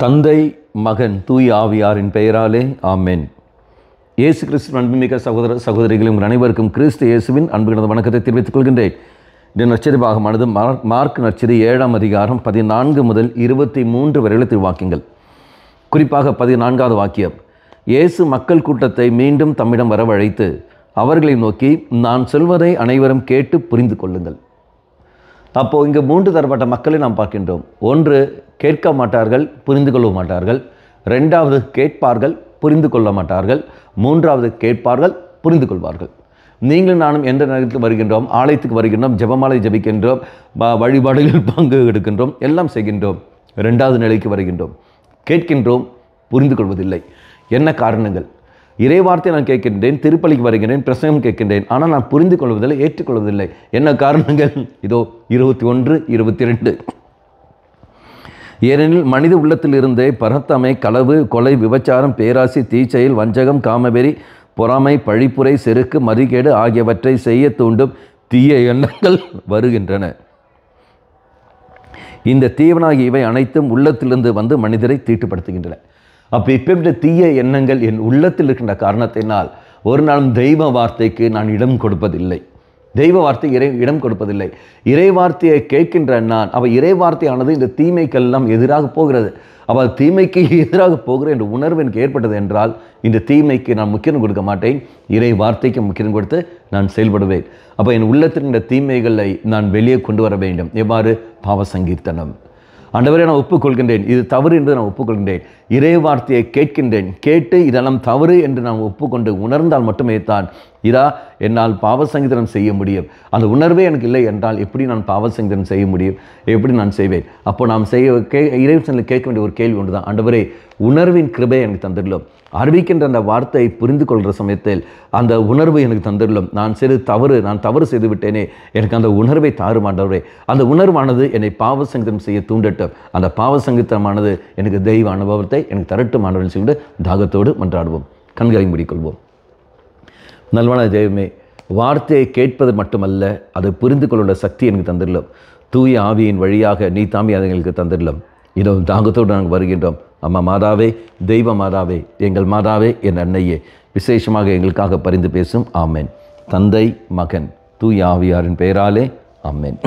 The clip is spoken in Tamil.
தந்தை, மகன், தூய் ஆவியாரின் பெயராலே ஆமென். இயேசு கிறிஸ்துவின் அன்புமிக்க சகோதர சகோதரிகளை உங்கள் அனைவருக்கும் கிறிஸ்து இயேசுவின் அன்புகிற வணக்கத்தை தெரிவித்துக் கொள்கின்றேன். இந்த நற்செய்தி பாகமானது மார்க் நற்செய்தி 7ஆம் அதிகாரம் 14 முதல் 23 வரை வாக்கியங்கள். குறிப்பாக 14வது வாக்கியம், இயேசு மக்கள் கூட்டத்தை மீண்டும் தம்மிடம் வரவழைத்து அவர்களை நோக்கி, நான் சொல்வதை அனைவரும் கேட்டு புரிந்து கொள்ளுங்கள். அப்போது இங்கே 3 தரப்பட்ட மக்களை நாம் பார்க்கின்றோம். ஒன்று, கேட்க மாட்டார்கள், புரிந்து கொள்ள மாட்டார்கள். 2வது, கேட்பார்கள், புரிந்து கொள்ள மாட்டார்கள். 3வது, கேட்பார்கள், புரிந்து கொள்வார்கள். நீங்களும் நானும் எந்த நேரத்தில் வருகின்றோம்? ஆலயத்துக்கு வருகின்றோம், ஜெபமாலை ஜபிக்கின்றோம், வழிபாடுகள் பங்கு எடுக்கின்றோம், எல்லாம் செய்கின்றோம். 2வது நிலைக்கு வருகின்றோம், கேட்கின்றோம், புரிந்து கொள்வதில்லை. என்ன காரணங்கள்? இறைவார்த்தை நான் கேட்கின்றேன், திருப்பலிக்கு வருகின்றேன், பிரசங்கம் கேட்கின்றேன், ஆனால் நான் புரிந்து கொள்வதில்லை, ஏற்றுக்கொள்வதில்லை. என்ன காரணங்கள்? இதோ 21, 22. ஏனெனில் மனித உள்ளத்தில் இருந்தே பரத்தமை, களவு, கொலை, விபச்சாரம், பேராசி, தீச்செயல், வஞ்சகம், காமவெறி, பொறாமை, பழிப்புரை, செருக்கு, மதிகேடு ஆகியவற்றை செய்ய தூண்டும் தீய எண்ணங்கள் வருகின்றன. இந்த தீவனாகிய இவை அனைத்தும் உள்ளத்திலிருந்து வந்து மனிதரை தீட்டுப்படுத்துகின்றன. அப்போ இப்படிப்பட்ட தீய எண்ணங்கள் என் உள்ளத்தில் இருக்கின்ற காரணத்தினால் ஒரு நாளும் தெய்வ வார்த்தைக்கு நான் இடம் கொடுப்பதில்லை. தெய்வ வார்த்தை இடம் கொடுப்பதில்லை. இறை வார்த்தையை கேட்கின்ற நான், இறை வார்த்தையானது இந்த தீமைக்கெல்லாம் எதிராக போகிறது. அவள் தீமைக்கு எதிராக போகிற என்ற உணர்வு எனக்கு ஏற்பட்டது என்றால் இந்த தீமைக்கு நான் முக்கியம் கொடுக்க மாட்டேன், இறை வார்த்தைக்கு முக்கியம் கொடுத்து நான் செயல்படுவேன். அப்போ என் உள்ளத்தில் இந்த தீமைகளை நான் வெளியே கொண்டு வர வேண்டும். எவ்வாறு? பாவ சங்கீர்த்தனம். ஆண்டவரே, நான் ஒப்புக்கொள்கின்றேன், இது தவறு என்று நான் ஒப்புக்கொள்கின்றேன். இறை வார்த்தையை கேட்கின்றேன், கேட்டு இதெல்லாம் தவறு என்று நான் ஒப்புக்கொண்டு உணர்ந்தால் மட்டுமே தான் என்னால் பாவ சங்கீதனம் செய்ய முடியும். அந்த உணர்வே எனக்கு இல்லை என்றால் எப்படி நான் பாவ சங்கீதனம் செய்ய முடியும்? எப்படி நான் செய்வேன்? அப்போ நாம் இறைவனில் கேட்க வேண்டிய ஒரு கேள்வி ஒன்று தான், ஆண்டவரே, உணர்வின் கிருபை எனக்கு தந்துள்ளோம். அறிவிக்கின்ற அந்த வார்த்தையை புரிந்து கொள்கிற சமயத்தில் அந்த உணர்வு எனக்கு தந்துள்ளோம். நான் தவறு செய்து விட்டேனே, எனக்கு அந்த உணர்வை தாரும் ஆண்டவரே. அந்த உணர்வானது என்னை பாவ சங்கீதம் செய்ய தூண்டட்டும். அந்த பாவ சங்கீதமானது எனக்கு தெய்வ அனுபவத்தை எனக்கு தரட்டும் ஆண்டவர்கள் சொல்லிட்டு தாகத்தோடு மன்றாடுவோம். கண்களை மூடிக்கொள்வோம். நல்வான தெய்வமே, வார்த்தையை கேட்பது மட்டுமல்ல, அதை புரிந்து கொள்ளுள்ள சக்தி எனக்கு தந்துள்ளோம். தூய ஆவியின் வழியாக நீ தாமி அதை எங்களுக்கு தந்துள்ளோம். இதோ தாகத்தோடு நாங்கள் வருகின்றோம். அம்மா மாதாவே, தெய்வ மாதாவே, எங்கள் மாதாவே, என் அன்னையே, விசேஷமாக எங்களுக்காக பரிந்து பேசும். ஆமென். தந்தை, மகன், தூய ஆவியாரின் பெயராலே ஆமென்.